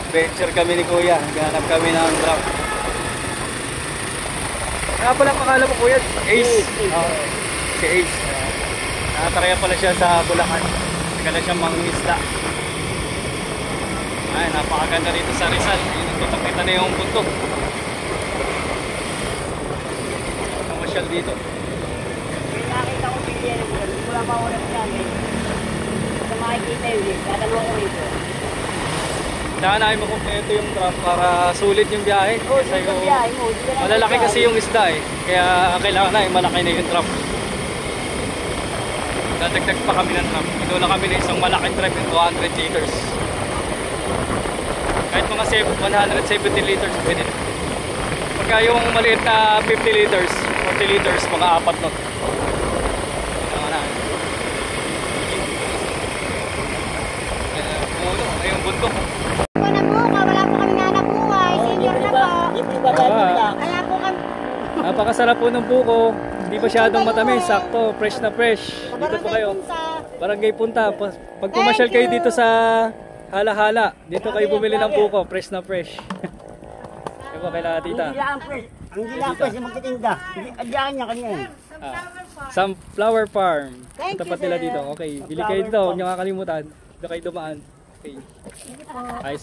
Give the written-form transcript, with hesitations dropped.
Adventure kami ni Kuya. Naghanap kami ng drop. Kaya pala pakala mo Kuya, Ace. Si Ace. Nakataraya pala siya sa Bulacan. Nagkala siya mangingisda. Ay, napakaganda rito sa Rizal. Kita na yung bundok. Namasyal dito. Nakita ko si Kuya ng bulan. Wala pa wala sa amin. Sa makikita yun, dadalawa ko rito. Dahanahin mo kompleto yung drop para sulit yung biyahe. Oo, Kasi yung biyahe mo. malalaki kasi yung isda eh. Kaya kailangan na malaki na yung drop. Dadagdag pa kami ng drop. Inuna kami na isang malaking drop yung 200 liters. Kahit mga 170 liters pwede. Pagka yung maliit na 50 liters, 40 liters, mga 4 not. Ayun bundok. Wala po, wala po kami nanap buhay. Senior na po. Kaya po kami. Napakasarap po ng buko. Hindi masyadong matamis. Sakto, fresh na fresh. Dito po kayo. Barangay Punta. Pag pumasyal kayo dito sa Hala-Hala, dito kayo bumili ng buko. Fresh na fresh. Ito po kailangan tita. Ang gilapas yung magtitinda. Adyakan niya kanya yun. Sunflower Farm. Thank you, Tapat nila sir. dito. Okay, bili kayo dito. Huwag niyo kakalimutan. Dito kayo dumaan. Okay. Ayos